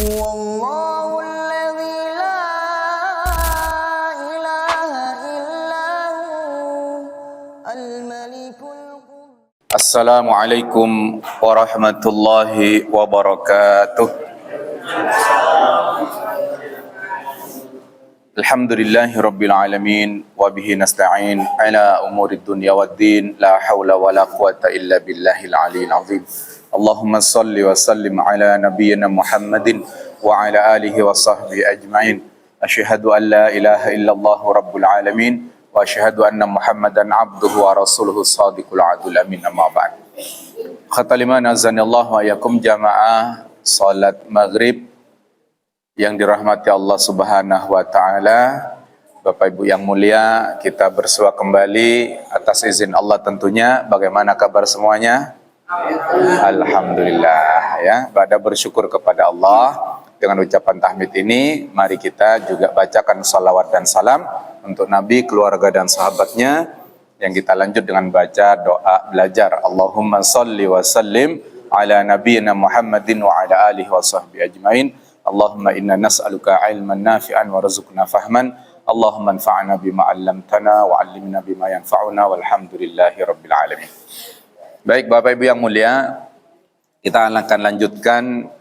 Wallahu alladzi la ilaha illa hu al-malikul quddus. Assalamualaikum warahmatullahi wabarakatuh. Alhamdulillahi rabbil alamin wa bihi nasta'in ala umurid dunya waddin la hawla wa la quwata illa billahil aliyil azim. Allahumma salli wa sallim ala nabiyyina Muhammadin wa ala alihi wa sahbihi ajma'in. Asyhadu an la ilaha illallah rabbul alamin wa asyhadu anna Muhammadan abduhu wa rasuluhu shadiqul adul amin, amma ba'd. Khataliman azanillahu wa yakum jamaah salat maghrib yang dirahmati Allah Subhanahu wa taala. Bapak Ibu yang mulia, kita bersua kembali atas izin Allah tentunya. Bagaimana kabar semuanya? Alhamdulillah ya. Pada bersyukur kepada Allah dengan ucapan tahmid ini, mari kita juga bacakan salawat dan salam untuk Nabi, keluarga dan sahabatnya, yang kita lanjut dengan baca doa belajar. Allahumma salli wa sallim ala nabiyyina Muhammadin wa ala alihi wa sahbihi ajmain. Allahumma inna nas'aluka ilman nafi'an wa rizqna fahman. Allahumma anfa'na bima 'allamtana wa 'allimna bima yanfa'una walhamdulillahi rabbil alamin. Baik Bapak Ibu yang mulia, kita akan lanjutkan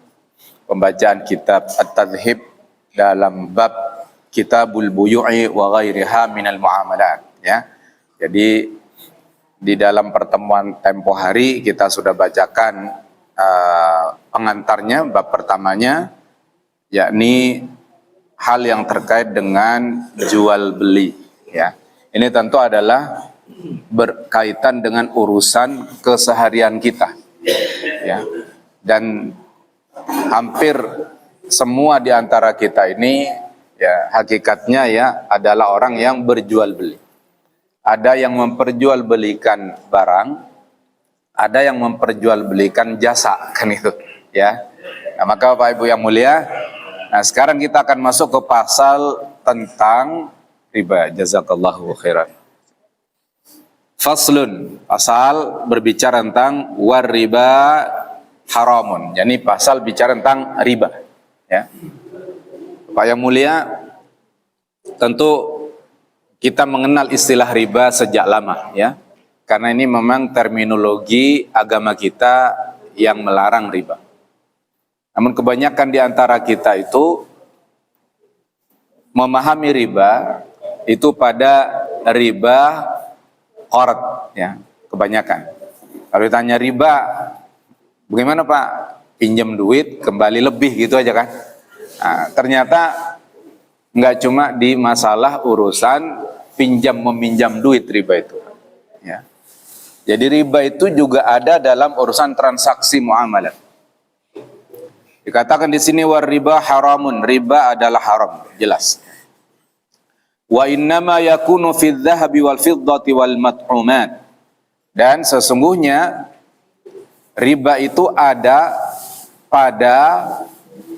pembacaan kitab At-Tadhhib dalam bab Kitabul Buyu'i wa ghairiha minal muamalat ya. Jadi di dalam pertemuan tempo hari kita sudah bacakan pengantarnya, bab pertamanya, yakni hal yang terkait dengan jual beli ya. Ini tentu adalah berkaitan dengan urusan keseharian kita ya. Dan hampir semua di antara kita ini ya hakikatnya ya adalah orang yang berjual beli. Ada yang memperjualbelikan barang, ada yang memperjualbelikan jasa, kan itu ya. Nah, maka Bapak Ibu yang mulia, nah sekarang kita akan masuk ke pasal tentang riba. Jazakallahu khairan. Faslun, pasal berbicara tentang war riba haramun. Yani pasal bicara tentang riba ya. Bapak yang mulia, tentu kita mengenal istilah riba sejak lama ya. Karena ini memang terminologi agama kita yang melarang riba. Namun kebanyakan di antara kita itu memahami riba itu pada riba qard ya, kebanyakan. Kalau ditanya riba, bagaimana Pak? Pinjam duit kembali lebih gitu aja kan? Nah, ternyata nggak cuma di masalah urusan pinjam meminjam duit riba itu ya. Jadi riba itu juga ada dalam urusan transaksi muamalah. Dikatakan di sini war riba haramun, riba adalah haram, jelas. Wa innama yakunu fidz dzahabi wal fiddati wal mat'umat. Dan sesungguhnya riba itu ada pada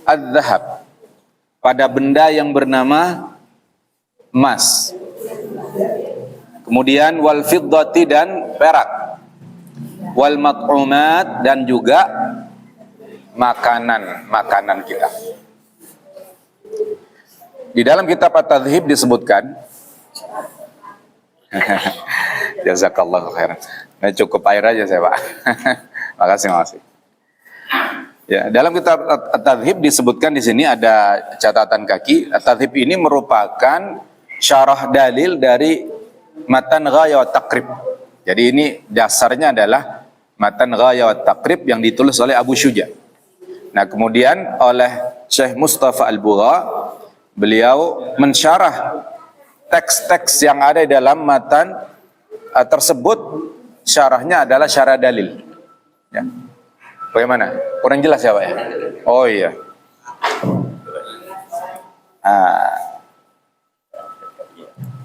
adz-dzahab, pada benda yang bernama emas. Kemudian wal fiddati dan perak. Wal mat'umat dan juga makanan kita. Di dalam kitab At-Tadhhib disebutkan jazakallahu khairan. Nah, cukup air aja saya Pak. Makasih. Ya, dalam kitab At-Tadhhib disebutkan di sini ada catatan kaki. At-Tadhhib ini merupakan syarah dalil dari Matan Ghaya wa Taqrib. Jadi ini dasarnya adalah Matan Ghaya wa Taqrib yang ditulis oleh Abu Syuja. Nah, kemudian oleh Syekh Mustafa Al-Bugha, beliau mensyarah teks-teks yang ada di dalam matan tersebut. Syarahnya adalah syarah dalil ya. Bagaimana? Kurang jelas ya Pak ya? Oh iya.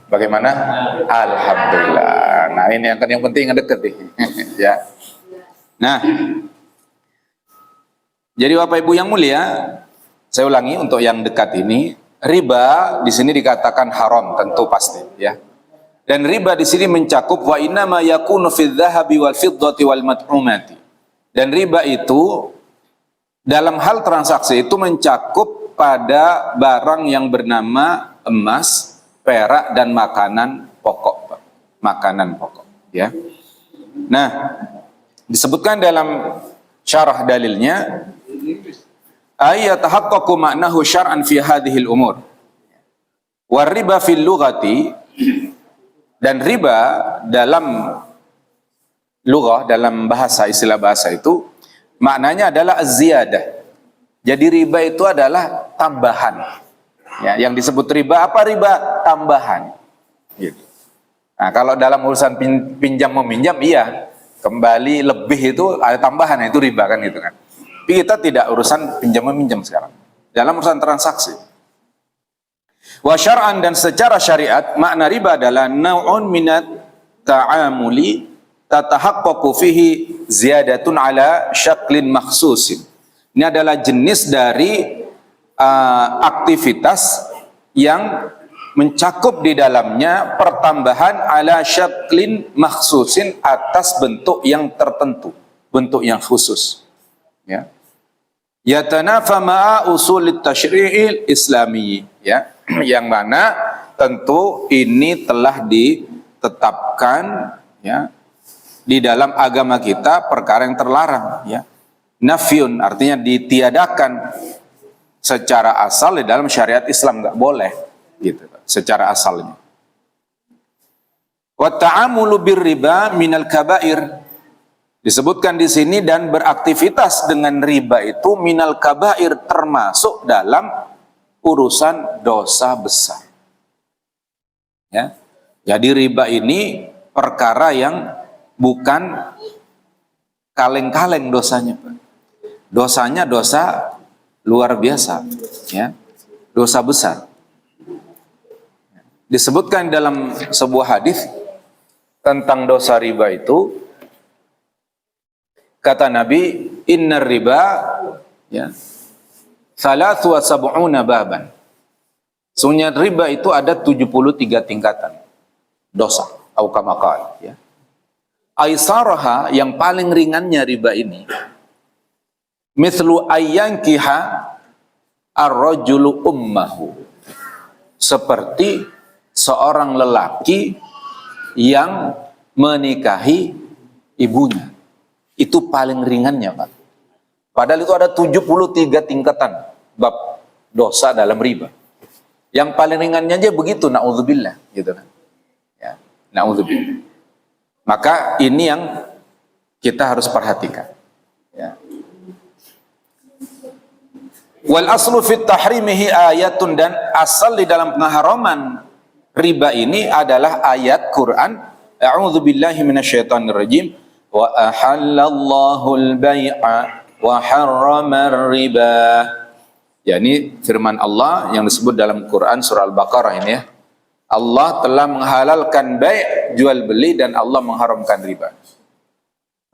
Bagaimana? Alhamdulillah. Nah ini yang penting yang dekat nih ya. Nah, jadi Bapak Ibu yang mulia, saya ulangi untuk yang dekat ini, riba di sini dikatakan haram, tentu pasti ya. Dan riba di sini mencakup wa inna ma yakunu fidz dzahabi wal fiddati wal mat'umati. Dan riba itu dalam hal transaksi itu mencakup pada barang yang bernama emas, perak dan makanan pokok, makanan pokok, ya. Nah, disebutkan dalam syarah dalilnya, ayatahaqqaqu ma'nahu syar'an fi hadhil umur. Wa riba fil lughati, dan riba dalam lughah, dalam bahasa, istilah bahasa itu maknanya adalah az-ziyadah. Jadi riba itu adalah tambahan. Ya, yang disebut riba apa? Riba tambahan. Gitu. Nah, kalau dalam urusan pinjam meminjam, iya, kembali lebih itu ada tambahan, itu riba kan gitu kan. Tapi kita tidak urusan pinjam meminjam sekarang. Dalam urusan transaksi. Wa syar'an, dan secara syariat makna riba adalah nau'un minat ta'amuli tatahaqqaqu fihi ziyadatun ala syaklin makhsusin. Ini adalah jenis dari aktivitas yang mencakup di dalamnya pertambahan ala syaklin makhsusin, atas bentuk yang tertentu, bentuk yang khusus. Ya. Yatanafa ma'a usulit tasyri'il islami, ya, yang mana tentu ini telah ditetapkan, ya, di dalam agama kita perkara yang terlarang, ya. Nafyun artinya ditiadakan secara asal di dalam syariat Islam, nggak boleh gitu secara asalnya. Wa ta'amulu birriba minal kabair, disebutkan di sini, dan beraktivitas dengan riba itu minal kabair, termasuk dalam urusan dosa besar. Ya. Jadi riba ini perkara yang bukan kaleng-kaleng dosanya, Pak. Dosanya dosa luar biasa, ya. Dosa besar. Disebutkan dalam sebuah hadis tentang dosa riba itu, kata Nabi, innar riba, ya, 73 baban. Sungguhnya riba itu ada 73 tingkatan dosa, au kama qala, ya. Aisaraha, yang paling ringannya riba ini, mithlu ayyankiha ar-rajulu ummahu, seperti seorang lelaki yang menikahi ibunya. Itu paling ringannya, Pak. Padahal itu ada 73 tingkatan bab dosa dalam riba. Yang paling ringannya aja begitu, na'udzubillah, gitu kan. Ya, na'udzubillah. Maka ini yang kita harus perhatikan, ya. Wal aslu fit tahrimihi ayatun, dan asal di dalam pengharaman riba ini adalah ayat Quran, a'udzubillahi minasyaitonir rajim, wa ahallallahu al-bai'a wa harrama riba. Ya, ini firman Allah yang disebut dalam Quran surah Al-Baqarah ini, ya. Allah telah menghalalkan bai', jual beli, dan Allah mengharamkan riba.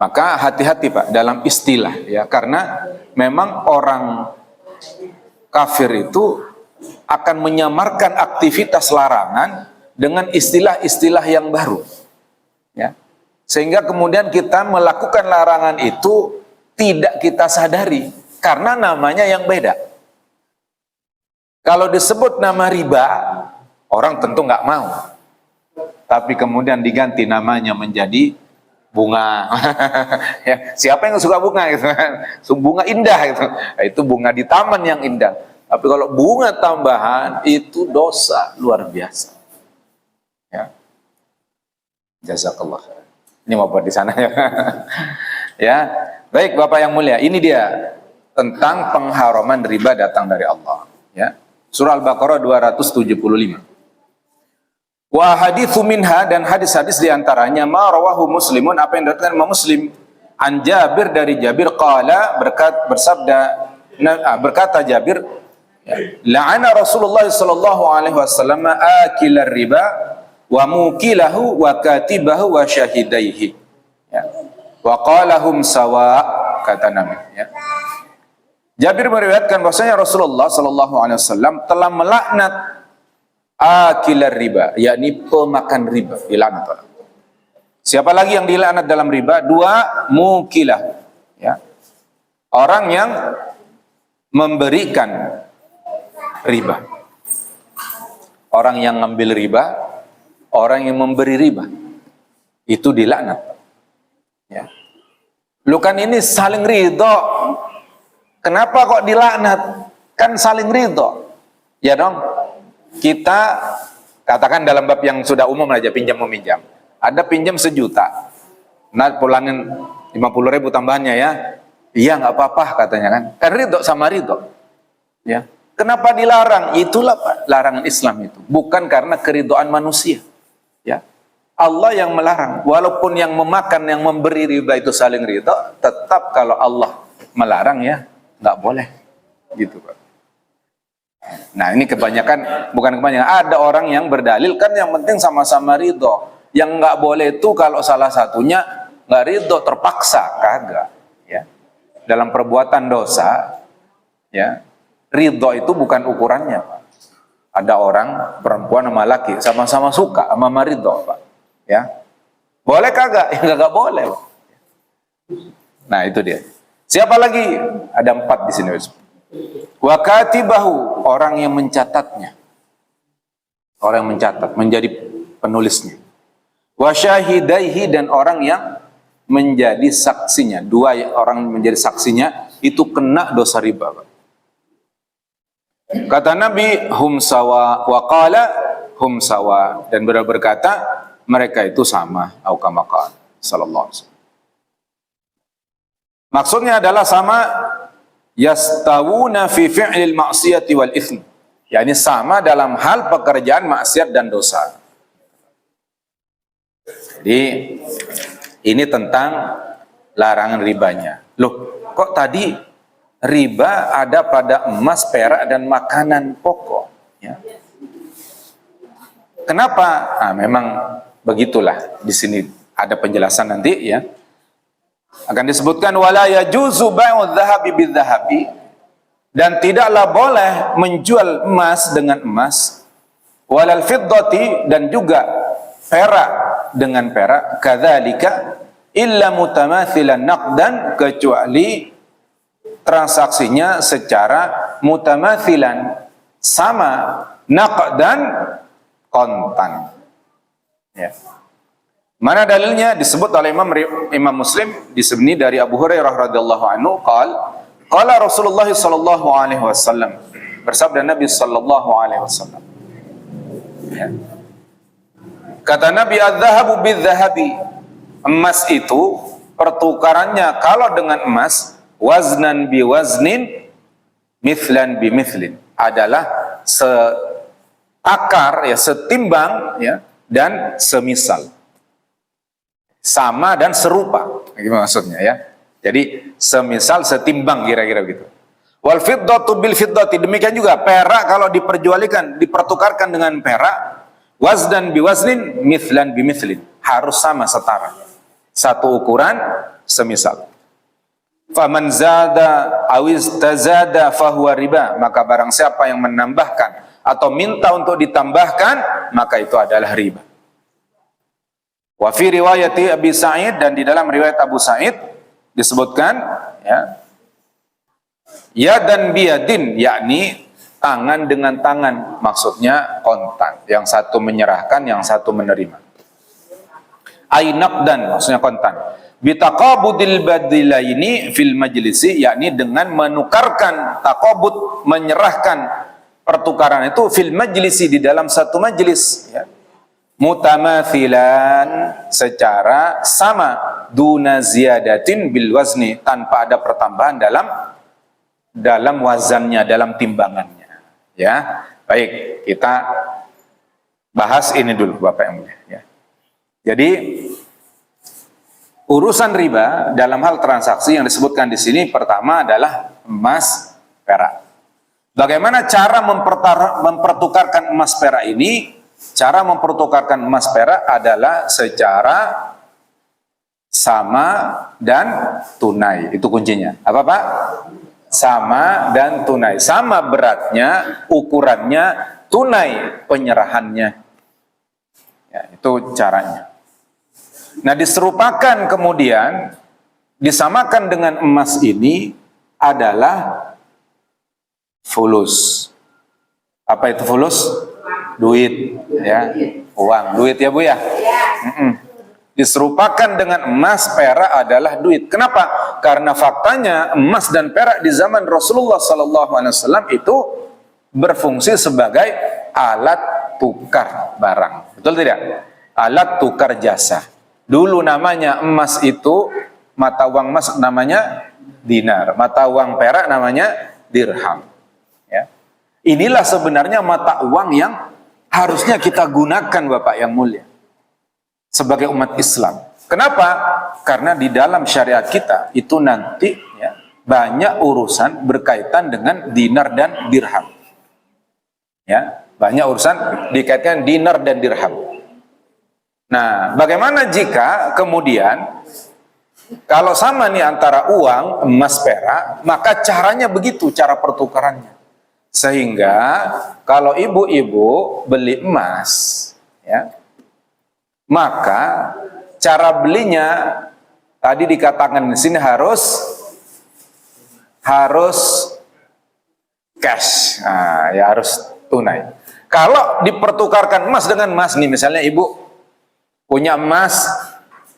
Maka hati-hati, Pak, dalam istilah, ya, karena memang orang kafir itu akan menyamarkan aktivitas larangan dengan istilah-istilah yang baru, ya. Sehingga kemudian kita melakukan larangan itu tidak kita sadari karena namanya yang beda. Kalau disebut nama riba, orang tentu nggak mau. Tapi kemudian diganti namanya menjadi bunga. Ya, siapa yang suka bunga gitu kan? Bunga indah gitu. Nah, itu bunga di taman yang indah. Tapi kalau bunga tambahan itu dosa luar biasa. Ya. Jazakallah. Ini mau buat di sana ya. Ya. Baik, Bapak yang mulia, ini dia tentang pengharaman riba datang dari Allah, ya. Surah Al-Baqarah 275. Wa haditsu minha, dan hadis-hadis diantaranya ma rawahu Muslimun, apa yang diriwayatkan Imam Muslim, an Jabir, dari Jabir, qala, berkata Jabir, la'ana Rasulullah sallallahu alaihi wasallam akilar riba wa mukilahu wa katibahu wa syahidaihi, ya. Wa qalahum sawa, kata Nabi, ya. Jabir meriwayatkan bahwasanya Rasulullah sallallahu alaihi wasallam telah melaknat akilar riba, yakni pemakan riba, dilaknat. Siapa lagi yang dilaknat dalam riba? Dua, mukilah, ya. Orang yang memberikan riba. Orang yang ngambil riba, orang yang memberi riba, itu dilaknat. Ya. Lu kan ini saling ridho. Kenapa kok dilaknat? Kan saling ridho. Ya dong. Kita katakan dalam bab yang sudah umum aja, pinjam meminjam. Ada pinjam 1 juta. Nah, pulangin 50.000 tambahannya ya. Iya nggak apa-apa katanya kan. Kan ridho sama ridho. Ya. Kenapa dilarang? Itulah larangan Islam itu. Bukan karena keridhaan manusia. Ya. Allah yang melarang. Walaupun yang memakan, yang memberi riba itu saling ridho, tetap kalau Allah melarang ya nggak boleh. Gitu Pak. Nah ini kebanyakan, bukan kebanyakan, ada orang yang berdalil kan yang penting sama-sama ridho. Yang nggak boleh itu kalau salah satunya nggak ridho, terpaksa, kagak. Ya. Dalam perbuatan dosa, ya, ridho itu bukan ukurannya, Pak. Ada orang, perempuan sama laki, sama-sama suka, sama ridho, Pak. Ya. Boleh kagak? Ya nggak boleh, Pak. Nah itu dia. Siapa lagi? Ada 4 di sini. Wa katibahu, orang yang mencatatnya. Orang yang mencatat, menjadi penulisnya. Wa syahidaihi, dan orang yang menjadi saksinya. 2 orang menjadi saksinya itu kena dosa riba, Pak. Kata Nabi, hum sawa, wa qala hum sawa, dan beliau berkata mereka itu sama, au kama qala sallallahu alaihi wasallam. Maksudnya adalah sama, yastawuna fi fi'lil ma'siyati wal itsm. yakni sama dalam hal pekerjaan maksiat dan dosa. Jadi ini tentang larangan ribanya. Loh, kok tadi riba ada pada emas, perak, dan makanan pokok? Ya. Kenapa? Nah, memang begitulah. Di sini ada penjelasan nanti ya. Akan disebutkan wala yajuzu bai'udz dzahabi bidz-dzahabi, dan tidaklah boleh menjual emas dengan emas, walal fiddati, dan juga perak dengan perak, kadzalika illa mutamathilan naqdan, kecuali transaksinya secara mutamathilan, sama, naqdan, kontan. Ya. Mana dalilnya? Disebut oleh Imam Muslim di sini dari Abu Hurairah radhiyallahu anhu, qala Rasulullah sallallahu alaihi wasallam, bersabda Nabi sallallahu alaihi wasallam. Ya. Kata Nabi, adz-dzahabu bidz-dzahabi, emas itu pertukarannya kalau dengan emas, waznan bi waznin, mithlan bi mithlin, adalah seakar ya, setimbang ya, dan semisal. Sama dan serupa, gimana maksudnya ya? Jadi semisal, setimbang, kira-kira gitu. Wal fiddatu bil fiddati, demikian juga perak kalau diperjualkan, dipertukarkan dengan perak, wazdan bi waznin, mithlan bi mithlin, harus sama, setara, satu ukuran, semisal. Faman zada awiz tazada fahuwa riba, maka barang siapa yang menambahkan atau minta untuk ditambahkan, maka itu adalah riba. Wa fi riwayati Abi Sa'id, dan di dalam riwayat Abu Sa'id disebutkan ya dan biyadin, yakni tangan dengan tangan, maksudnya kontan, yang satu menyerahkan, yang satu menerima. Ainak, dan maksudnya kontan. Bitaqabudil badilaini fil majlisi, yakni dengan menukarkan, taqabud, menyerahkan pertukaran itu fil majlisi, di dalam satu majlis ya. Mutamathilan, secara sama, duna ziyadatin bil wazni, tanpa ada pertambahan dalam wazannya, dalam timbangannya ya. Baik, kita bahas ini dulu Bapak yang mulia ya. Jadi urusan riba dalam hal transaksi yang disebutkan di sini, pertama adalah emas perak. Bagaimana cara mempertukarkan emas perak ini? Cara mempertukarkan emas perak adalah secara sama dan tunai. Itu kuncinya. Apa Pak? Sama dan tunai. Sama beratnya, ukurannya, tunai penyerahannya. Ya, itu caranya. Nah, diserupakan kemudian, disamakan dengan emas ini adalah fulus. Apa itu fulus? Duit, ya, uang, duit ya Bu ya. Diserupakan dengan emas, perak adalah duit. Kenapa? Karena faktanya emas dan perak di zaman Rasulullah SAW itu berfungsi sebagai alat tukar barang. Betul tidak? Alat tukar jasa. Dulu namanya emas itu, mata uang emas namanya dinar, mata uang perak namanya dirham. Ya. Inilah sebenarnya mata uang yang harusnya kita gunakan Bapak yang mulia sebagai umat Islam. Kenapa? Karena di dalam syariat kita itu nanti ya, banyak urusan berkaitan dengan dinar dan dirham. Ya, banyak urusan dikaitkan dinar dan dirham. Nah, bagaimana jika kemudian kalau sama nih antara uang, emas, perak, maka caranya begitu, cara pertukarannya. Sehingga kalau ibu-ibu beli emas, ya, maka cara belinya tadi dikatakan di sini harus cash, nah, ya harus tunai. Kalau dipertukarkan emas dengan emas nih, misalnya ibu punya emas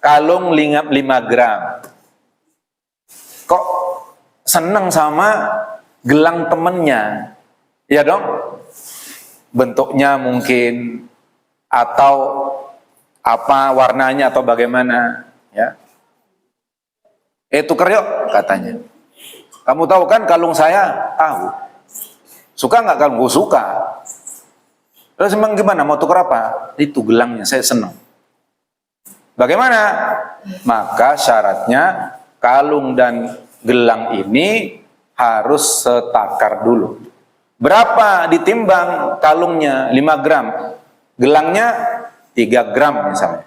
kalung 5 gram, kok seneng sama gelang temennya, ya dong, bentuknya mungkin atau apa warnanya atau bagaimana, ya, tuker yuk katanya. Kamu tahu kan kalung saya? Tahu. Suka nggak kalung? Gue suka. Terus emang gimana? Mau tuker apa? Itu gelangnya, saya senang. Bagaimana? Maka syaratnya kalung dan gelang ini harus setakar dulu. Berapa ditimbang kalungnya? 5 gram. Gelangnya 3 gram misalnya.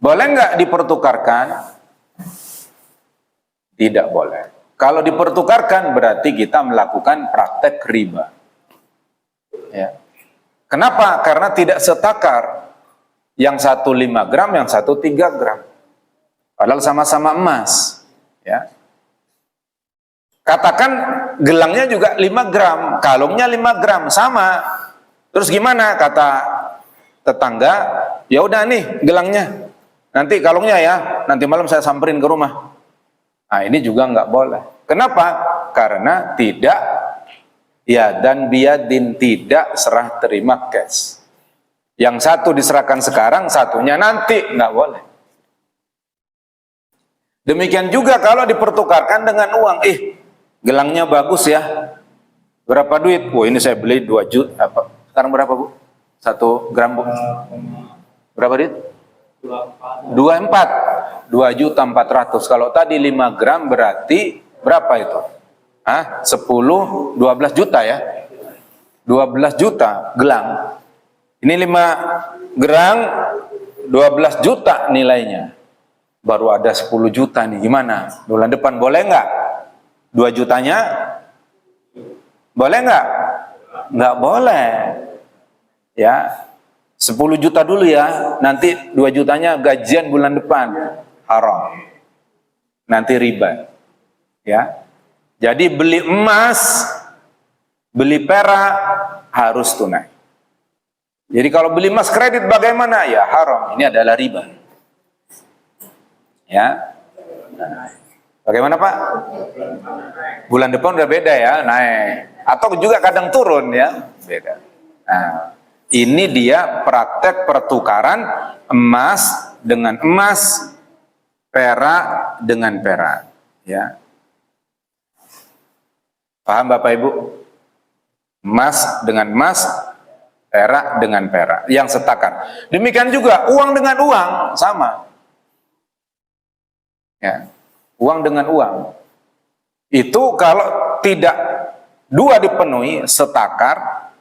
Boleh nggak dipertukarkan? Tidak boleh. Kalau dipertukarkan berarti kita melakukan praktek riba. Ya. Kenapa? Karena tidak setakar. Yang satu 5 gram, yang satu 3 gram. Padahal sama-sama emas. Ya. Katakan gelangnya juga 5 gram, kalungnya 5 gram, sama. Terus gimana? Kata tetangga, ya udah nih gelangnya. Nanti kalungnya ya, nanti malam saya samperin ke rumah. Nah ini juga nggak boleh. Kenapa? Karena tidak ya dan biadin, tidak serah terima cash. Yang satu diserahkan sekarang, satunya nanti, nggak boleh. Demikian juga kalau dipertukarkan dengan uang, gelangnya bagus ya, berapa duit? Wah ini saya beli 2 juta. Apa? Sekarang berapa Bu? 1 gram Bu? Berapa duit? 24. 2.400.000. Kalau tadi 5 gram berarti berapa itu? 10, 12 juta ya? 12 juta gelang. Ini 5 gram 12 juta nilainya. Baru ada 10 juta nih, gimana? Bulan depan boleh nggak? 2 jutanya? Boleh nggak? Nggak boleh. Ya, 10 juta dulu ya, nanti 2 jutanya gajian bulan depan. Haram. Nanti riba. Ya. Jadi beli emas, beli perak harus tunai. Jadi kalau beli emas kredit bagaimana? Ya haram. Ini adalah riba. Ya. Nah, bagaimana Pak? Bulan depan udah beda ya, naik. Atau juga kadang turun ya, beda. Nah, ini dia praktek pertukaran emas dengan emas, perak dengan perak. Ya. Paham Bapak Ibu? Emas dengan emas, perak dengan perak, yang setakar. Demikian juga uang dengan uang, sama. Ya. Uang dengan uang. Itu kalau tidak dua dipenuhi, setakar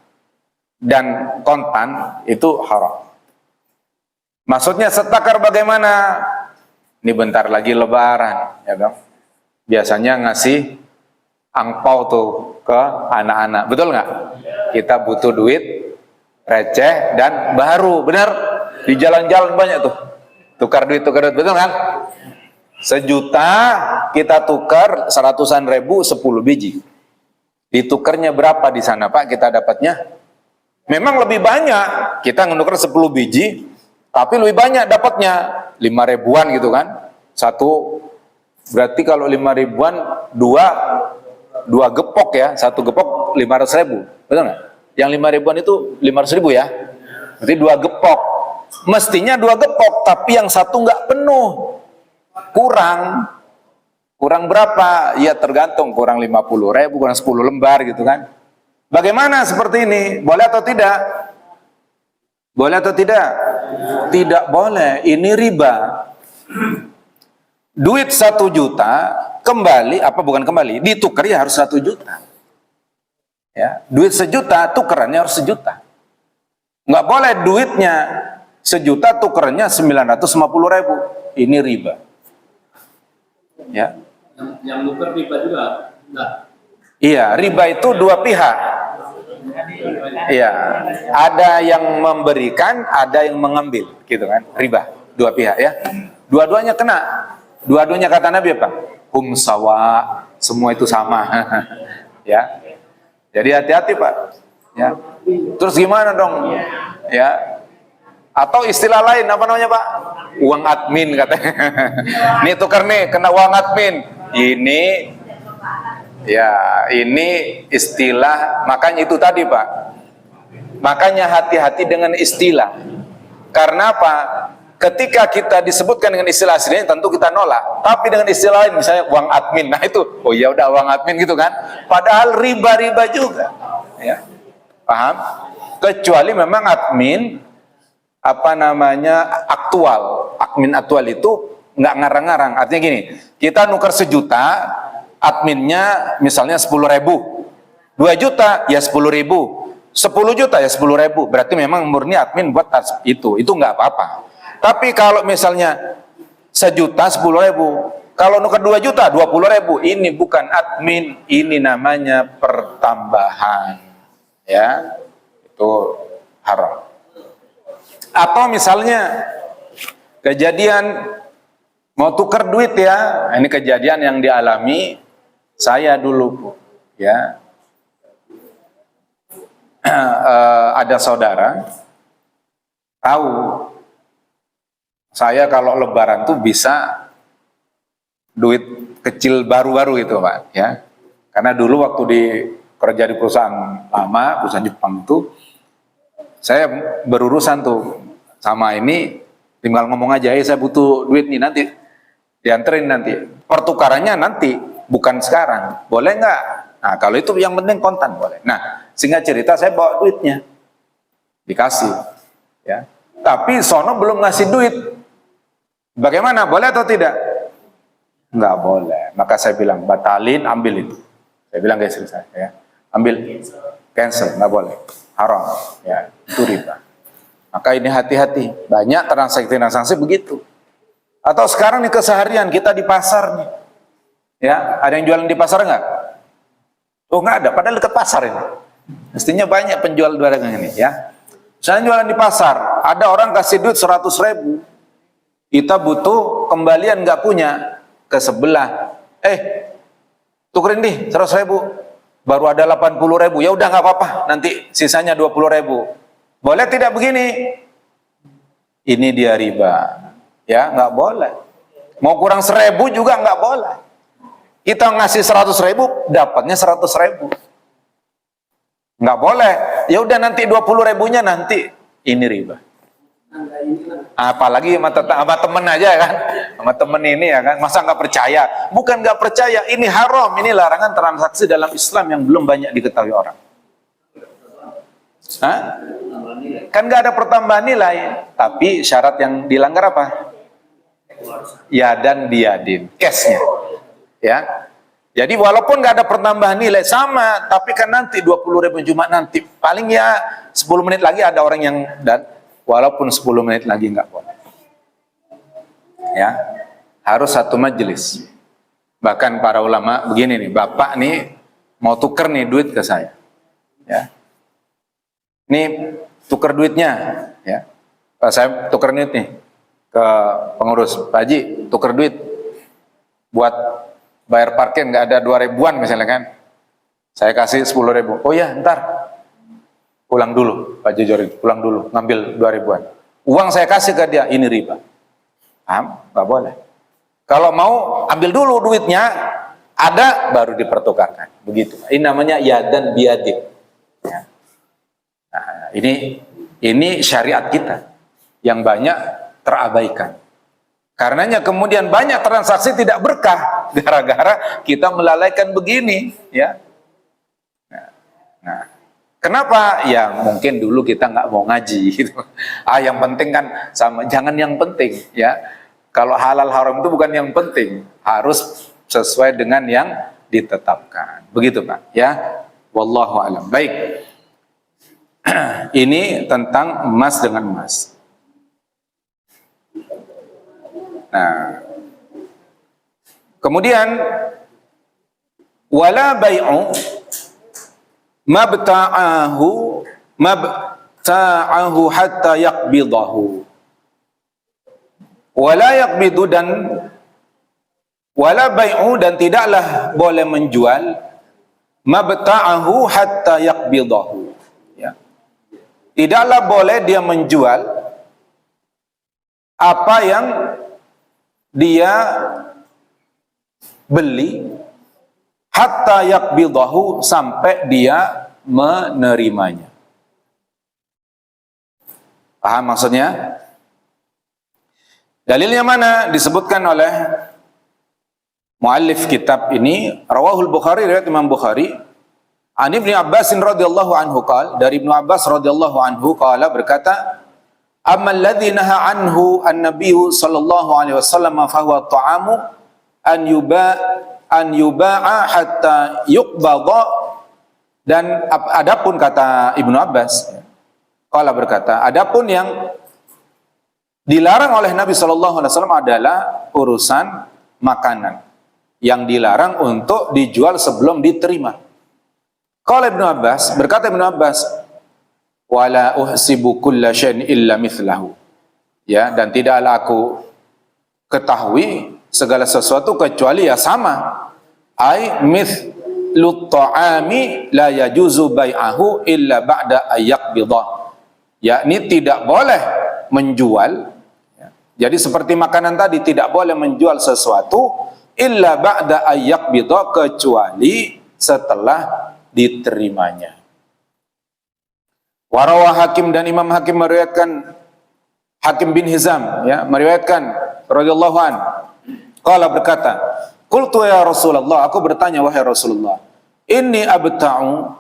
dan kontan, itu haram. Maksudnya setakar bagaimana? Ini bentar lagi lebaran, ya dong. Biasanya ngasih angpau tuh ke anak-anak, betul nggak? Kita butuh duit receh dan baru, benar? Di jalan-jalan banyak tuh, tukar duit, betul kan? 1 juta kita tukar 100.000 10 biji. Ditukernya berapa di sana Pak kita dapatnya? Memang lebih banyak, kita menukar 10 biji, tapi lebih banyak dapatnya, 5 ribuan gitu kan. Satu, berarti kalau 5 ribuan, dua gepok ya, satu gepok 500 ribu, betul nggak? Yang 5 ribuan itu 500 ribu ya, berarti 2 gepok. Mestinya 2 gepok, tapi yang satu nggak penuh, kurang berapa? Ya tergantung, kurang 50 ribu, kurang 10 lembar gitu kan. Bagaimana seperti ini? Boleh atau tidak? Boleh atau tidak? Tidak boleh, ini riba. Duit 1 juta kembali, bukan kembali, ditukar ya harus 1 juta. Ya, duit 1 juta tukerannya harus 1 juta. Nggak boleh duitnya 1 juta tukerannya 950 ribu. Ini riba. Ya. Yang nuker riba juga? Enggak. Iya, riba itu dua pihak. Iya, ada yang memberikan, ada yang mengambil, gitu kan? Riba, dua pihak ya. Dua-duanya kena. Dua-duanya kata Nabi apa? Hum sawa, semua itu sama. Ya. Jadi hati-hati Pak. Ya. Terus gimana dong? Ya. Atau istilah lain apa namanya Pak? Uang admin katanya. Nih tukar nih, kena uang admin. Ini ya, ini istilah, makanya itu tadi Pak. Makanya hati-hati dengan istilah. Karena apa? Ketika kita disebutkan dengan istilah aslinya tentu kita nolak. Tapi dengan istilah lain misalnya uang admin, nah itu, oh ya udah uang admin gitu kan. Padahal riba-riba juga. Ya. Paham? Kecuali memang admin admin aktual itu nggak ngarang-ngarang. Artinya gini, kita nuker 1 juta, adminnya misalnya 10 ribu, 2 juta ya 10 ribu, 10 juta ya 10 ribu, berarti memang murni admin buat itu nggak apa-apa. Tapi kalau misalnya 1 juta 10 ribu, kalau nuker 2 juta 20 ribu, ini bukan admin, ini namanya pertambahan, ya, itu haram. Atau misalnya kejadian mau tukar duit ya, ini kejadian yang dialami saya dulu, ya. Ada saudara tahu saya kalau lebaran tuh bisa duit kecil baru-baru gitu Pak, ya. Karena dulu waktu kerja di perusahaan lama, perusahaan Jepang itu, saya berurusan tuh sama ini, tinggal ngomong aja, saya butuh duit nih, nanti dianterin, nanti pertukarannya nanti, bukan sekarang, boleh nggak? Nah kalau itu yang penting kontan boleh. Nah singkat cerita saya bawa duitnya, dikasih, ya. Tapi sono belum ngasih duit, bagaimana? Boleh atau tidak? Nggak boleh. Maka saya bilang batalin, ambil itu. Saya bilang ke istri saya, ya, ambil, cancel, nggak boleh, haram, ya, itu riba. Maka ini hati-hati, banyak transaksi begitu. Atau sekarang nih keseharian kita di pasar nih, ya, ada yang jualan di pasar nggak? Oh nggak ada, padahal dekat pasar ini. Mestinya banyak penjual dagangan ini, ya. Misalnya jualan di pasar, ada orang kasih duit 100 ribu, kita butuh kembalian nggak punya, ke sebelah, tukerin deh 100 ribu, baru ada 80 ribu, ya udah nggak apa-apa, nanti sisanya 20 ribu. Boleh tidak begini? Ini dia riba, ya, nggak boleh. Mau kurang 1000 juga nggak boleh. Kita ngasih 100 ribu, dapatnya 100 ribu, nggak boleh. Ya udah nanti 20 ribunya nanti, ini riba. Apalagi sama temen aja kan, sama temen ini ya kan, masa nggak percaya? Bukan nggak percaya, ini haram, ini larangan transaksi dalam Islam yang belum banyak diketahui orang. Hah? Kan nggak ada pertambahan nilai, tapi syarat yang dilanggar apa? Ya dan diadin, cashnya, ya. Jadi walaupun nggak ada pertambahan nilai sama, tapi kan nanti 20 ribu cuma nanti, paling ya 10 menit lagi ada orang yang, dan walaupun 10 menit lagi nggak boleh, ya, harus satu majelis. Bahkan para ulama begini nih, bapak nih mau tuker nih duit ke saya, ya. Nih tuker duitnya, ya. Saya tuker duit nih ke pengurus, Pak Haji, tuker duit buat bayar parkir, nggak ada 2 ribuan misalnya kan. Saya kasih 10.000. Oh ya, ntar pulang dulu, Pak Jojorin, pulang dulu, ngambil 2.000-an. Uang saya kasih ke dia, ini riba. Paham? Nggak boleh. Kalau mau ambil dulu duitnya, ada baru dipertukarkan. Begitu. Ini namanya yadan biadin. Ya. Nah, ini syariat kita yang banyak terabaikan. Karenanya kemudian banyak transaksi tidak berkah gara-gara kita melalaikan begini, ya. Nah, kenapa? Ya mungkin dulu kita nggak mau ngaji gitu. Yang penting kan sama, jangan yang penting, ya. Kalau halal haram itu bukan yang penting, harus sesuai dengan yang ditetapkan. Begitu, Pak, ya. Wallahu alam. Baik. Ini tentang emas dengan emas. Nah, kemudian wala bai'u mabta'ahu hatta yaqbidahu. Wala yaqbidu, dan wala bai'u, dan tidaklah boleh menjual mabta'ahu hatta yaqbidahu, ya. Tidaklah boleh dia menjual apa yang dia beli hatta yaqbidahu, sampai dia menerimanya. Paham maksudnya? Dalilnya mana? Disebutkan oleh muallif kitab ini, rawahul Bukhari, riwayat Imam Bukhari, an Ibnu Abbas radhiyallahu anhu qala, dari Ibnu Abbas radhiyallahu anhu qala, berkata, ammal ladzi naha anhu an-nabiy sallallahu alaihi wasallam fa huwa ta'amu an yuba'a hatta yuqbadha. Dan adapun, kata Ibnu Abbas, qala berkata, adapun yang dilarang oleh Nabi sallallahu alaihi wasallam adalah urusan makanan yang dilarang untuk dijual sebelum diterima. Qala Ibnu Abbas, berkata Ibnu Abbas, wala uhsibu kulla syai'in illa mithlahu, ya, dan tidaklah aku ketahui segala sesuatu kecuali ya sama. Ai mithlut ta'ami la yajuzu bai'ahu illa ba'da ayyaqbidah, yakni tidak boleh menjual, ya. Jadi seperti makanan tadi, tidak boleh menjual sesuatu illa ba'da ayyaqbidah, kecuali setelah diterimanya. Warawah Hakim, dan Imam Hakim meriwayatkan, Hakim bin Hizam, ya, meriwayatkan radhiyallahu an, qala berkata, qultu ya Rasulullah, aku bertanya wahai Rasulullah, inni abta'u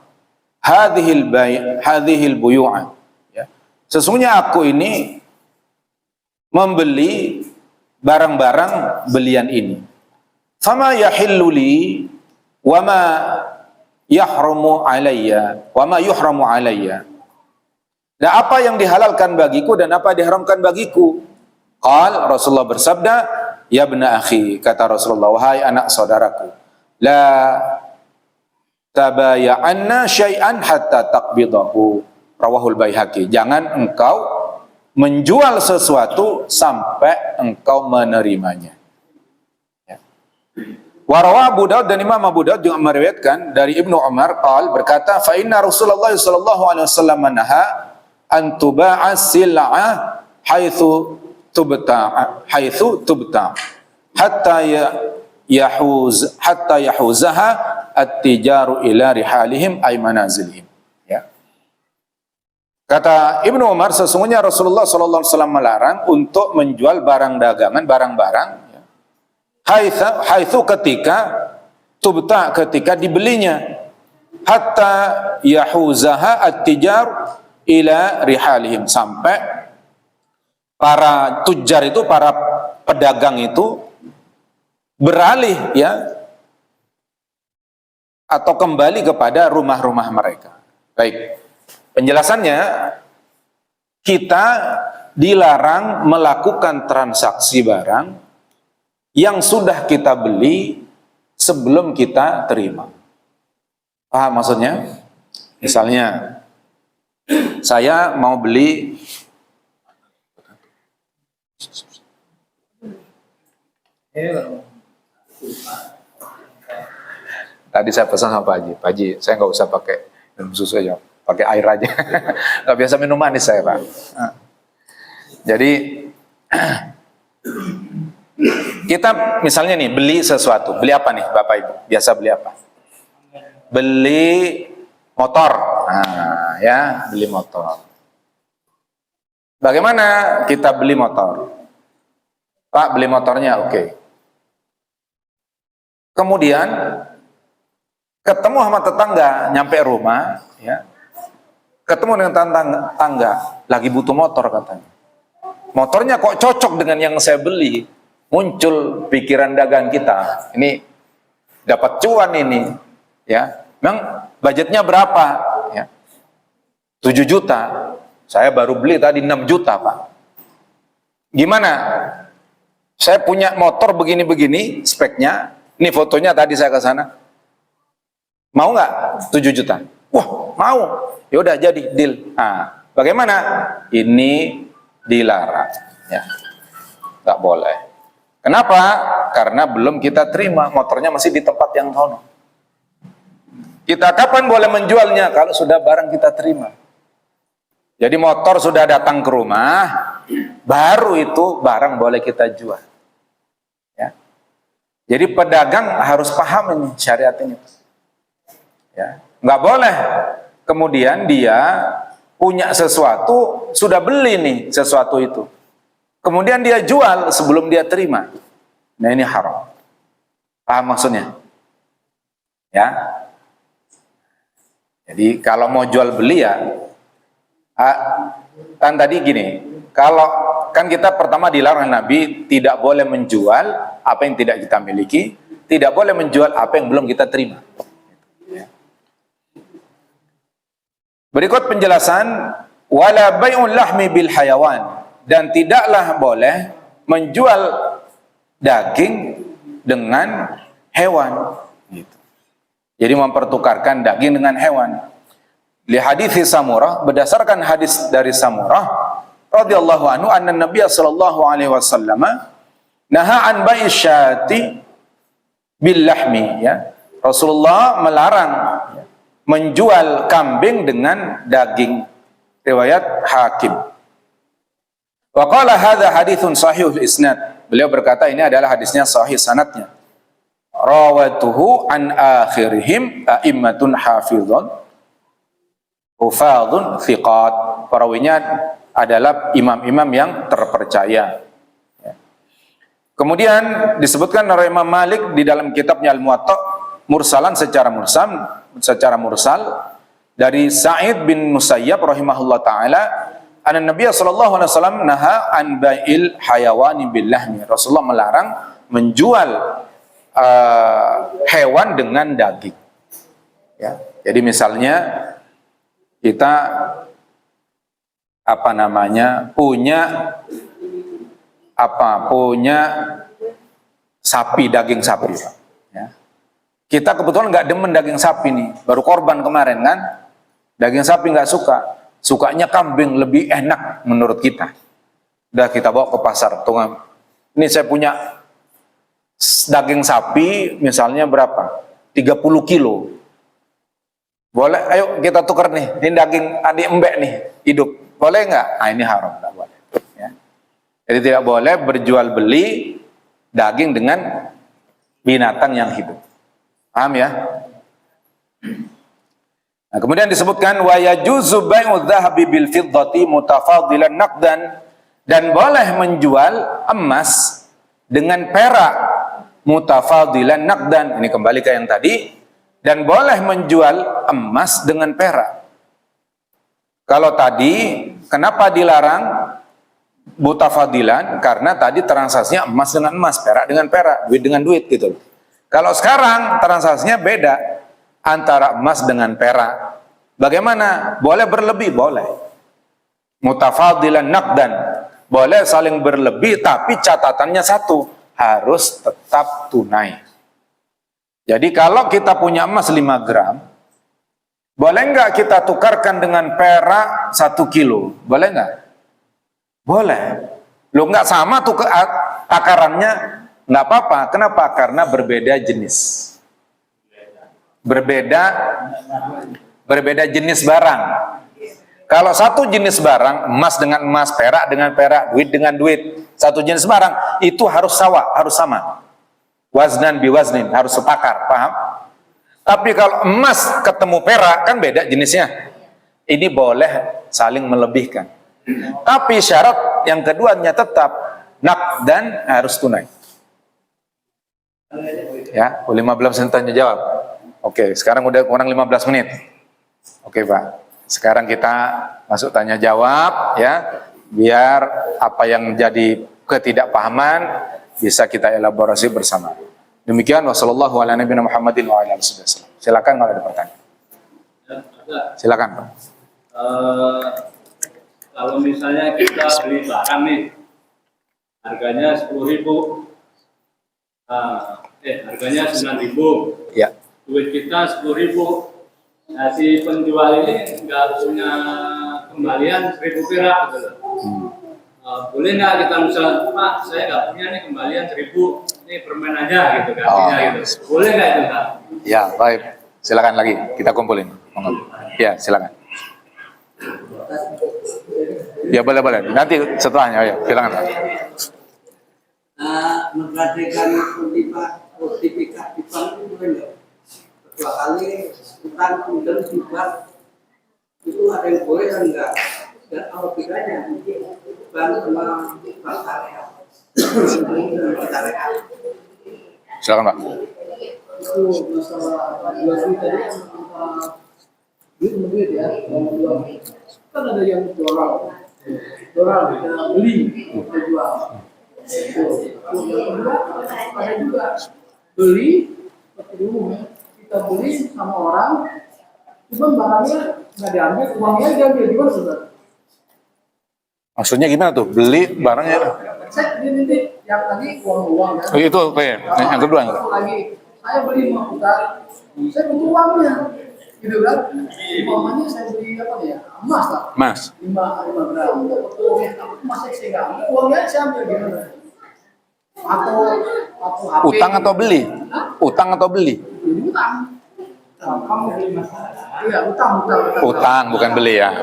hadhil buyu'a, ya, sesungguhnya aku ini membeli barang-barang belian ini. Fama yahillu li wa ma yahramu alayya wa ma yuhramu alayya. Dan apa yang dihalalkan bagiku dan apa yang diharamkan bagiku? Qal, Rasulullah bersabda, ya bna akhi, kata Rasulullah, wahai anak saudaraku, la tabaya'anna syai'an hatta taqbidahu, rawahul Baihaqi, jangan engkau menjual sesuatu sampai engkau menerimanya. Ya. Warawah Abu Daud, dan Imam Abu Daud juga meriwayatkan dari Ibnu Umar qal, berkata, fa inna Rasulullah sallallahu alaihi wasallam naha an tuba'a sil'a haitsu tubta hatta yahuzaha at-tijaru ila rihalihim ay manazilihim, ya. Kata Ibnu Umar, sesungguhnya Rasulullah sallallahu alaihi wasallam melarang untuk menjual barang dagangan, barang-barang, ya, haitsu ketika tubta, ketika dibelinya, hatta yahuzaha at-tijar ila rihalihim, sampai para tujar itu, para pedagang itu beralih, ya, atau kembali kepada rumah-rumah mereka. Baik, penjelasannya, kita dilarang melakukan transaksi barang yang sudah kita beli sebelum kita terima. Paham maksudnya? Misalnya, saya mau beli Tadi saya pesan sama Pak Haji. Pak Haji, saya nggak usah pakai minum susu aja, pakai air aja. Nggak biasa minum manis saya, Pak. Jadi kita misalnya nih beli sesuatu, beli apa nih Bapak Ibu? Biasa beli apa? Beli motor. Nah, ya, beli motor. Bagaimana kita beli motor? Pak, beli motornya oke. Kemudian ketemu sama tetangga, nyampe rumah, ya. Ketemu dengan tetangga, lagi butuh motor katanya. Motornya kok cocok dengan yang saya beli. Muncul pikiran dagang kita. Ini dapat cuan ini, ya. Memang budgetnya berapa? Ya. 7 juta. Saya baru beli tadi 6 juta, Pak. Gimana? Saya punya motor begini-begini speknya. Ini fotonya tadi saya ke sana. Mau nggak 7 juta? Wah, mau. Ya udah jadi deal. Nah, bagaimana? Ini dilarang, ya. Nggak boleh. Kenapa? Karena belum kita terima, motornya masih di tempat yang sono. Kita kapan boleh menjualnya? Kalau sudah barang kita terima. Jadi motor sudah datang ke rumah, baru itu barang boleh kita jual. Ya. Jadi pedagang harus paham ini syariat ini. Ya. Nggak boleh kemudian dia punya sesuatu, sudah beli nih sesuatu itu, kemudian dia jual sebelum dia terima. Nah, ini haram. Paham maksudnya? Ya. Jadi kalau mau jual beli ya, kan tadi gini, kalau kan kita pertama dilarang Nabi tidak boleh menjual apa yang tidak kita miliki, tidak boleh menjual apa yang belum kita terima. Berikut penjelasan, wala bai'ul lahmi bil hayawan, dan tidaklah boleh menjual daging dengan hewan. Gitu. Jadi mempertukarkan daging dengan hewan. Li hadits Samurah, berdasarkan hadis dari Samurah radhiyallahu anhu, anna Nabiy sallallahu alaihi wasallam naha an bai'is syati bil lahmi, ya. Rasulullah melarang menjual kambing dengan daging. Riwayat Hakim. Wa qala hadza haditsun sahihul isnad. Beliau berkata ini adalah hadisnya sahih sanadnya. Rawatuhu an akhirihim a'immatun hafizun hufadhun thiqat. Perawinya adalah imam-imam yang terpercaya. Kemudian disebutkan oleh Imam Malik di dalam kitabnya Al-Muwatta mursalan secara mursal dari Sa'id bin Musayyab rahimahullah taala, anna Nabiy sallallahu alaihi wasallam naha an bai'il hayawani bil lahmi. Rasulullah melarang menjual hewan dengan daging. Ya. Jadi misalnya kita punya sapi, daging sapi, ya. Kita kebetulan nggak demen daging sapi nih, baru korban kemarin kan, daging sapi nggak suka, sukanya kambing, lebih enak menurut kita. Udah kita bawa ke pasar, tunggu, ini saya punya daging sapi misalnya berapa? 30 kilo. Boleh, ayo kita tukar nih, ini daging adik embek nih, hidup. Boleh nggak? Ah, ini haram, nggak boleh. Ya. Jadi tidak boleh berjual beli daging dengan binatang yang hidup. Paham ya? Nah, kemudian disebutkan wa yajuzu bai'u dhahabi bil fiddati mutafadilan naqdan, dan boleh menjual emas dengan perak mutafadilan naqdan. Ini kembali ke yang tadi, dan boleh menjual emas dengan perak. Kalau tadi kenapa dilarang mutafadilan? Karena tadi transaksinya emas dengan emas, perak dengan perak, duit dengan duit gitu. Kalau sekarang transaksinya beda antara emas dengan perak. Bagaimana? Boleh berlebih? Boleh. Mutafadilan naqdan. Boleh saling berlebih, tapi catatannya satu, harus tetap tunai. Jadi kalau kita punya emas 5 gram, boleh nggak kita tukarkan dengan perak 1 kilo? Boleh nggak? Boleh. Lo nggak sama tuh takarannya, nggak apa-apa. Kenapa? Karena berbeda jenis. berbeda jenis barang. Kalau satu jenis barang, emas dengan emas, perak dengan perak, duit dengan duit, satu jenis barang itu harus sama. Waznan biwaznin, harus setakar, paham? Tapi kalau emas ketemu perak kan beda jenisnya. Ini boleh saling melebihkan. Tapi syarat yang keduanya tetap dan harus tunai. Ya, 15 menit tanya jawab. Oke, sekarang udah kurang 15 menit. Oke, Pak. Sekarang kita masuk tanya jawab ya, biar apa yang jadi ketidakpahaman bisa kita elaborasi bersama. Demikian wassallallahu ala nabiyina Muhammadin wa ala alihi wasallam. Silakan kalau ada pertanyaan. Silakan, Pak. Kalau misalnya kita beli barang nih, harganya 10.000, harganya 9.000, Ya. duit kita 10.000. Nah, si penjual ini nggak punya kembalian 1.000 perak gitu loh. Boleh nggak kita misal, Pak, saya nggak punya nih kembalian 1.000, ini permen aja gitu kan? Gitu. Boleh nggak itu, Pak? Ya, baik. Silakan lagi, kita kumpulin. Ya, silakan. Ya, boleh. Nanti setelahnya, ya, silakan. Memperhatikan sertifikat di bank itu boleh nggak? Dua kali utang kemudian juga itu ada yang boleh dan enggak, dan apa bedanya bank sama bank syariah? Silakan, Pak. Itu masalah jual beli tadi duit ya, kan ada yang jual kita beli kita jual. Ada juga beli seperti dulu kita beli sama orang, cuma barangnya nggak diambil, uangnya diambil, gimana Ustaz? Maksudnya gimana tuh? Beli barangnya? Saya ini yang tadi uang ya. Oh, itu oke. Yang kedua. Satu lagi, saya beli 5 juta, saya butuh uangnya, gitu kan? Uangnya saya beli apa ya? Emas lah. Mas. 5 gram. Butuh emasnya saya nggak ambil, uangnya saya ambil gimana? Atau HP. Utang atau beli? Hah? Utang atau beli? Jadi utang. Kamu beli masalah. Iya, utang. Utang, bukan beli ya.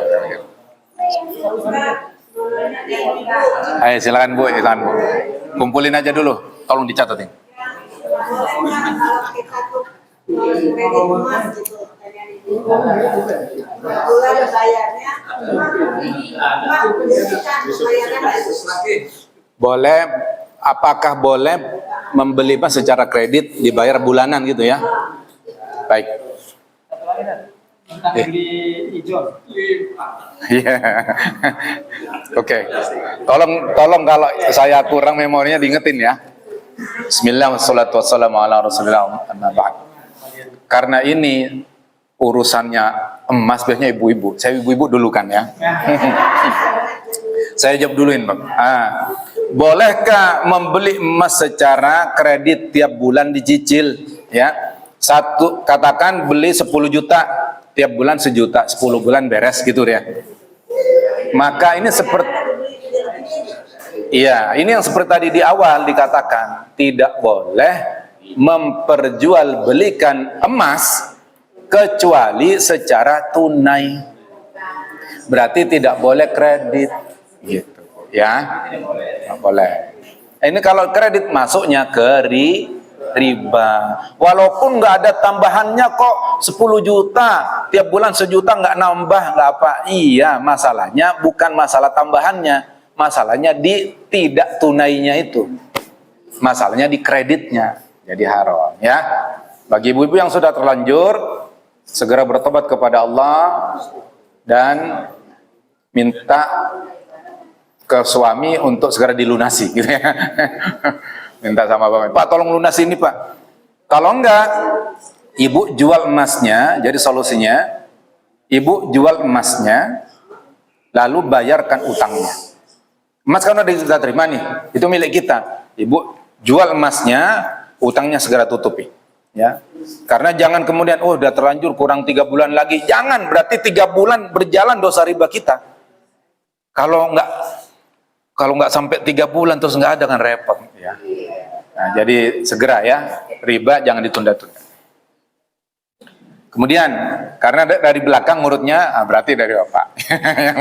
Ayo silakan Bu, kumpulin aja dulu, tolong dicatatin. Kalau kita tuh kredit emas gitu, bulan bayarnya, Boleh, apakah boleh membeli emas secara kredit dibayar bulanan gitu ya? Baik. Beli ijon. Iya. Oke. Tolong kalau saya kurang memorinya diingetin ya. Bismillah wassalatu wassalamu ala Rasulillah amma ba'd. Karena ini urusannya emas biasanya ibu-ibu. Saya ibu-ibu dulu kan ya. Saya jawab duluin, Pak. Bolehkah membeli emas secara kredit tiap bulan dicicil ya? Katakan beli 10 juta, tiap bulan 1 juta, 10 bulan beres gitu ya. Maka ini seperti ini yang seperti tadi di awal dikatakan, tidak boleh memperjualbelikan emas kecuali secara tunai. Berarti tidak boleh kredit gitu ya. Tidak boleh. Ini kalau kredit masuknya ke riba. Walaupun nggak ada tambahannya kok 10 juta tiap bulan 1 juta nggak nambah nggak apa. Iya, masalahnya bukan masalah tambahannya, masalahnya di tidak tunainya itu, masalahnya di kreditnya, jadi haram ya. Bagi ibu-ibu yang sudah terlanjur, segera bertobat kepada Allah dan minta ke suami untuk segera dilunasi gitu ya. Minta sama bapak, Pak tolong lunasi ini Pak. Kalau enggak, ibu jual emasnya. Jadi solusinya, ibu jual emasnya, lalu bayarkan utangnya. Emas kan udah kita terima nih, itu milik kita. Ibu jual emasnya, utangnya segera tutupi. Ya, karena jangan kemudian, udah terlanjur kurang 3 bulan lagi. Jangan, berarti 3 bulan berjalan dosa riba kita. Kalau nggak sampai 3 bulan terus nggak ada kan repot. Ya. Nah, jadi segera ya, riba jangan ditunda-tunda. Kemudian karena dari belakang ngurutnya berarti dari Bapak. Yang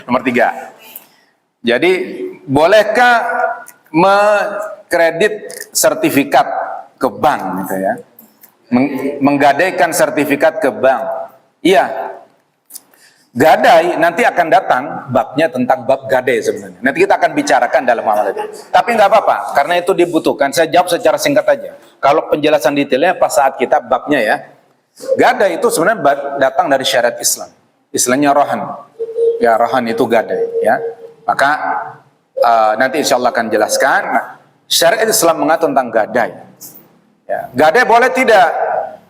nomor 3. Jadi bolehkah mengkredit sertifikat ke bank gitu ya? Menggadaikan sertifikat ke bank. Iya. Gadai nanti akan datang babnya tentang bab gadai sebenarnya. Nanti kita akan bicarakan dalam amal itu. Tapi nggak apa-apa, karena itu dibutuhkan. Saya jawab secara singkat aja. Kalau penjelasan detailnya pas saat kita babnya ya. Gadai itu sebenarnya datang dari syariat Islam. Istilahnya rohan. Ya rohan itu gadai. Ya. Maka nanti insya Allah akan jelaskan. Syariat Islam mengatur tentang gadai. Ya. Gadai boleh tidak?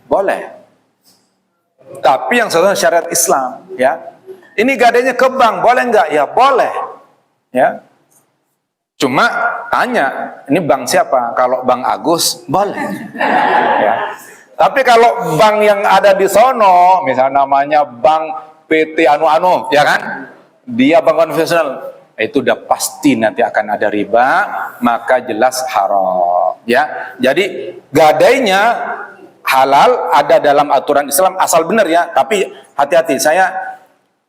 Boleh. Tapi yang satu syariat Islam, ya. Ini gadainya ke bank, boleh nggak? Ya boleh, ya. Cuma tanya, ini bank siapa? Kalau Bank Agus, boleh. Ya. Tapi kalau bank yang ada di sono, misalnya namanya Bank PT Anu-Anu, ya kan? Dia bank konvensional, itu udah pasti nanti akan ada riba, maka jelas haram, ya. Jadi gadainya halal ada dalam aturan Islam asal benar ya, tapi hati-hati, saya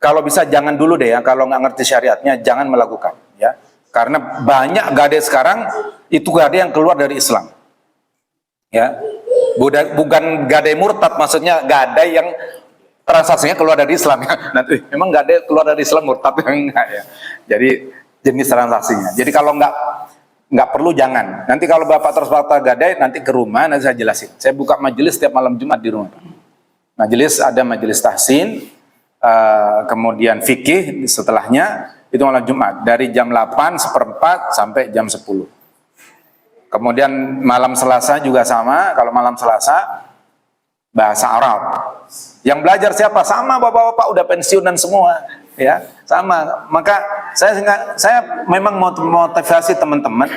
kalau bisa jangan dulu deh ya, kalau nggak ngerti syariatnya jangan melakukan ya, karena banyak gadai sekarang itu gadai yang keluar dari Islam ya, bukan gadai murtad, maksudnya gadai yang transaksinya keluar dari Islam ya. Nanti memang gadai keluar dari Islam murtad enggak ya, jadi jenis transaksinya. Jadi kalau nggak perlu jangan. Nanti kalau Bapak terus gadai, nanti ke rumah nanti saya jelasin. Saya buka majelis setiap malam Jumat di rumah. Majelis ada majelis tahsin, kemudian fikih setelahnya itu malam Jumat dari jam 8:15 sampai jam 10. Kemudian malam Selasa juga sama. Kalau malam Selasa bahasa Arab. Yang belajar siapa? Sama bapak-bapak udah pensiunan semua, ya sama. Maka saya memang motivasi teman-teman,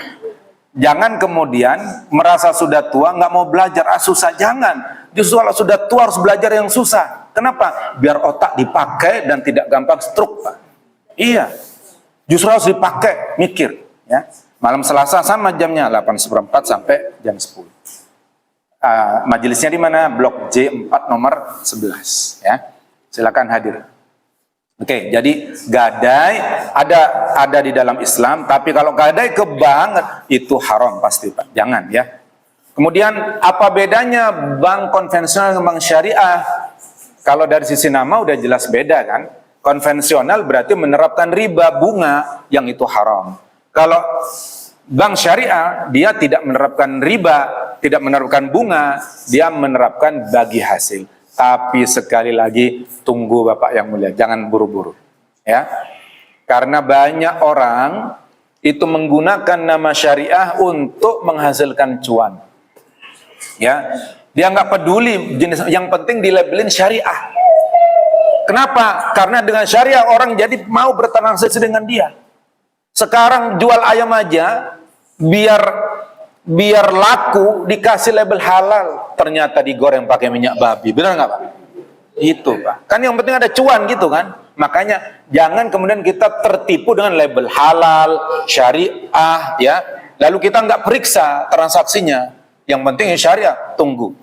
jangan kemudian merasa sudah tua nggak mau belajar, susah, jangan. Justru kalau sudah tua harus belajar yang susah. Kenapa? Biar otak dipakai dan tidak gampang stroke, Pak. Iya, justru harus dipakai, mikir. Ya, malam Selasa sama jamnya 8:15 sampai jam 10. Majelisnya di mana? Blok J4 nomor 11 ya. Silakan hadir. Oke, jadi gadai ada di dalam Islam, tapi kalau gadai ke bank itu haram pasti, Pak. Jangan ya. Kemudian apa bedanya bank konvensional dengan bank syariah? Kalau dari sisi nama udah jelas beda kan. Konvensional berarti menerapkan riba bunga yang itu haram. Kalau bank syariah dia tidak menerapkan riba, tidak menerapkan bunga, dia menerapkan bagi hasil. Tapi sekali lagi tunggu Bapak yang mulia, jangan buru-buru ya. Karena banyak orang itu menggunakan nama syariah untuk menghasilkan cuan. Ya, dia nggak peduli jenis, yang penting dilabelin syariah. Kenapa? Karena dengan syariah orang jadi mau bertransaksi dengan dia. Sekarang jual ayam aja biar laku dikasih label halal, ternyata digoreng pakai minyak babi. Benar nggak Pak? Itu Pak. Kan yang penting ada cuan gitu kan. Makanya jangan kemudian kita tertipu dengan label halal, syariah ya. Lalu kita nggak periksa transaksinya. Yang penting syariah, tunggu.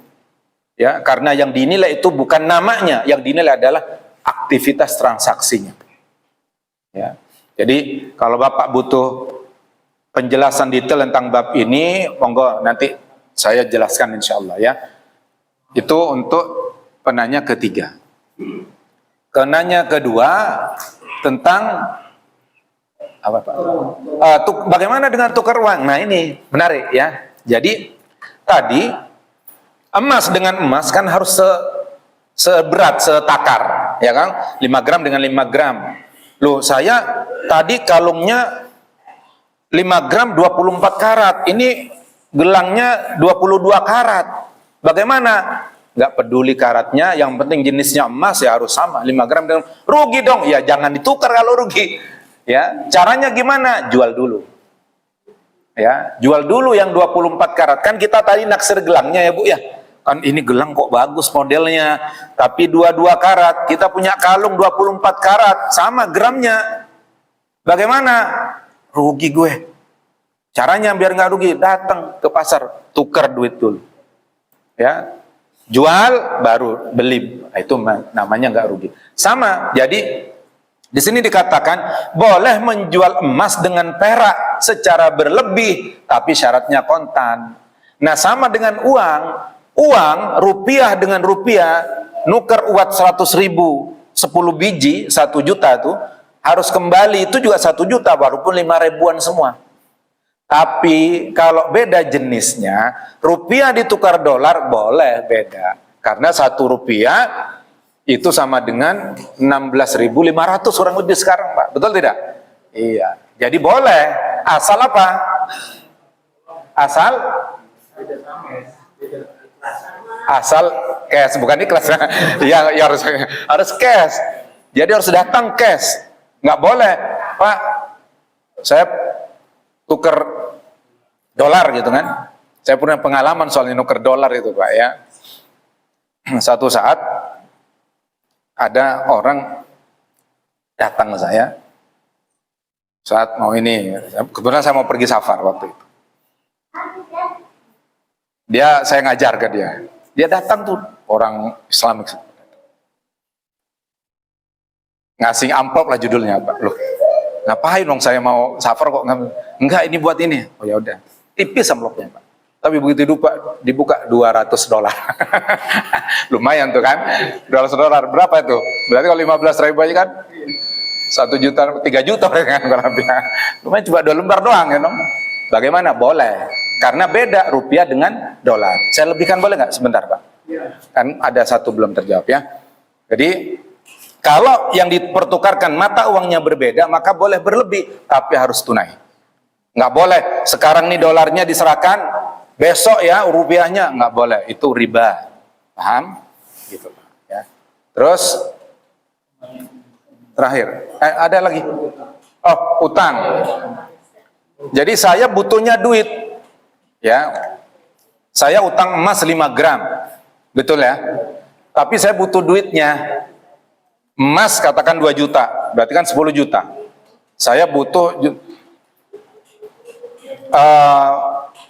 Ya, karena yang dinilai itu bukan namanya, yang dinilai adalah aktivitas transaksinya. Ya. Jadi kalau Bapak butuh penjelasan detail tentang bab ini, monggo nanti saya jelaskan insya Allah ya. Itu untuk penanya ketiga. Penanya kedua tentang apa Pak? Bagaimana dengan tukar uang? Nah ini menarik ya. Jadi tadi emas dengan emas kan harus seberat, setakar, ya kan? 5 gram dengan 5 gram. Loh, saya tadi kalungnya 5 gram 24 karat, ini gelangnya 22 karat. Bagaimana? Nggak peduli karatnya, yang penting jenisnya emas ya harus sama. 5 gram dengan rugi dong. Ya jangan ditukar kalau rugi. Ya, caranya gimana? Jual dulu. Ya, jual dulu yang 24 karat. Kan kita tadi naksir gelangnya ya Bu ya. Kan ini gelang kok bagus modelnya, tapi 22 karat. Kita punya kalung 24 karat, sama gramnya. Bagaimana? Rugi gue. Caranya biar nggak rugi, datang ke pasar, tukar duit dulu. Ya, jual baru beli, itu namanya nggak rugi. Sama, jadi di sini dikatakan boleh menjual emas dengan perak secara berlebih, tapi syaratnya kontan. Nah, sama dengan uang rupiah dengan rupiah, nuker uang 100.000, 10 biji 1 juta tuh harus kembali itu juga 1 juta walaupun 5 ribuan semua. Tapi kalau beda jenisnya, rupiah ditukar dolar boleh beda. Karena 1 rupiah itu sama dengan 16.500 kurang lebih sekarang, Pak. Betul tidak? Iya. Jadi boleh. Asal apa? Asal cash, bukan ikhlas. Ya, harus cash. Jadi harus datang cash. Nggak boleh, Pak, saya tuker dolar gitu kan. Saya punya pengalaman soal nuker dolar itu, Pak, ya. Satu saat ada orang datang ke saya saat mau ini, kebetulan saya mau pergi safar waktu itu. Saya ngajar ke dia datang tuh orang Islamik, ngasih amplop lah judulnya, Pak. Loh, ngapain dong saya mau safar kok enggak, ini buat ini. Oh ya udah, tipis amplopnya, Pak. Tapi begitu dibuka $200. Lumayan tuh kan, $200 berapa itu? Berarti kalau 15.000 aja kan 1 juta, 3 juta kan kurang lebih. Lumayan, cuma 2 lembar doang ya dong. Bagaimana? Boleh, karena beda rupiah dengan dolar. Saya lebihkan boleh nggak sebentar, Pak? Kan ada satu belum terjawab ya. Jadi kalau yang dipertukarkan mata uangnya berbeda, maka boleh berlebih, tapi harus tunai. Nggak boleh sekarang nih dolarnya diserahkan, besok ya rupiahnya, nggak boleh, itu riba. Paham? Gitu, ya. Terus terakhir, ada lagi. Oh, utang. Jadi saya butuhnya duit, ya. Saya utang emas 5 gram, betul ya. Tapi saya butuh duitnya. Emas katakan 2 juta, berarti kan 10 juta. Saya butuh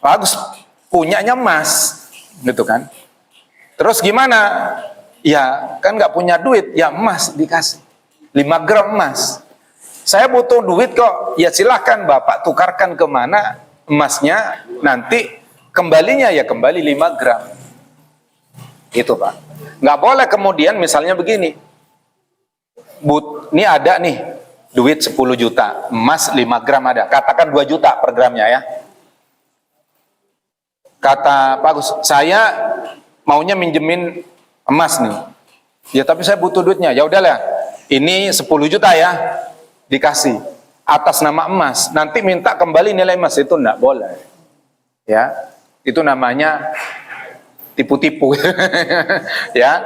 bagus punyanya emas, gitu kan. Terus gimana? Ya kan nggak punya duit, ya emas dikasih 5 gram emas. Saya butuh duit kok, ya silahkan Bapak tukarkan kemana emasnya, nanti kembalinya ya kembali 5 gram. Itu, Pak. Nggak boleh kemudian misalnya begini, ini ada nih duit 10 juta, emas 5 gram ada, katakan 2 juta per gramnya ya. Kata Pak Agus, saya maunya minjemin emas nih. Ya tapi saya butuh duitnya. Ya udahlah, ini 10 juta ya, dikasih atas nama emas. Nanti minta kembali nilai emas, itu enggak boleh. Ya, itu namanya tipu-tipu. Ya,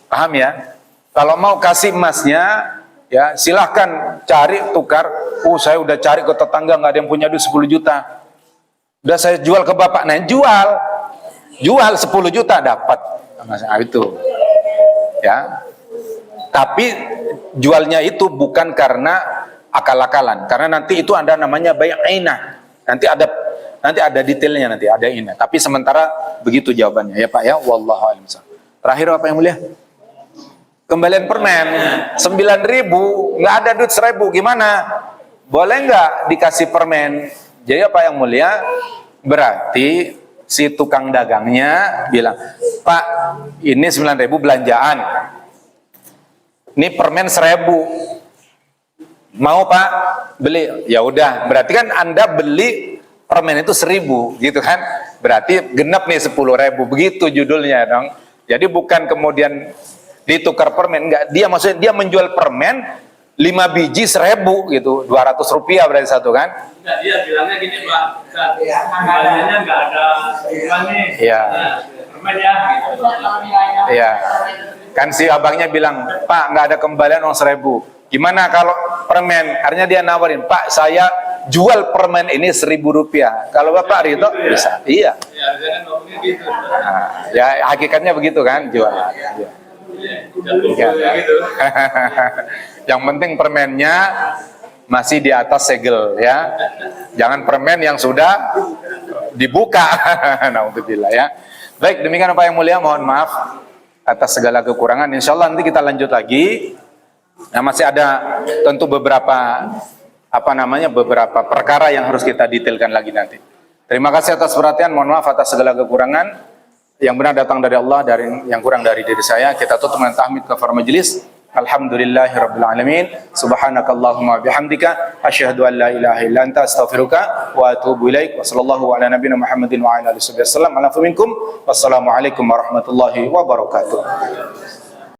paham ya? Kalau mau kasih emasnya, ya silahkan cari tukar. Saya udah cari ke tetangga nggak ada yang punya duit 10 juta. Udah saya jual ke Bapak, nah jual 10 juta dapat. Nah, itu. Ya. Tapi jualnya itu bukan karena akal-akalan, karena nanti itu ada namanya bay' ainah. Nanti ada detailnya, nanti ada ini. Tapi sementara begitu jawabannya ya Pak ya. Wallahu a'lam. Terakhir apa yang mulia? Kembalian permen 9.000, nggak ada duit 1.000, gimana? Boleh nggak dikasih permen? Jadi apa yang mulia? Berarti si tukang dagangnya bilang, Pak, ini 9.000 belanjaan. Ini permen 1.000. Mau Pak beli? Ya udah, berarti kan Anda beli permen itu 1.000 gitu kan? Berarti genap nih 10.000, begitu judulnya dong. Jadi bukan kemudian ditukar permen, enggak, maksudnya dia menjual permen 5 biji 1.000 gitu, 200 rupiah berarti satu kan? Enggak, dia bilangnya gini Pak, kembaliannya enggak ada uang nih. Iya. Permen ya gitu. Iya. Kan si abangnya bilang, Pak nggak ada kembalian uang 1.000. Gimana kalau permen? Akhirnya dia nawarin, Pak saya jual permen ini 1.000 rupiah. Kalau Bapak Ridho bisa. Iya. Ya, jangan ngomongnya gitu. Nah, ya hakikatnya begitu kan jual. Iya. Gitu. Yang penting permennya masih di atas segel ya. Jangan permen yang sudah dibuka. Nah, untuk bila ya. Baik, demikian Pak yang mulia, mohon maaf atas segala kekurangan. Insya Allah nanti kita lanjut lagi. Nah, masih ada tentu beberapa beberapa perkara yang harus kita detailkan lagi nanti. Terima kasih atas perhatian, mohon maaf atas segala kekurangan. Yang benar datang dari Allah, dari yang kurang dari diri saya. Kita tutup dengan tahmid kafar majelis. Alhamdulillahirabbil alamin. Subhanakallahumma bihamdika asyhadu an la ilaha illa anta astaghfiruka wa atubu ilaik. Wa sallallahu ala nabiyyina Muhammadin wa ala alihi wasallam. Wassalamualaikum warahmatullahi wabarakatuh.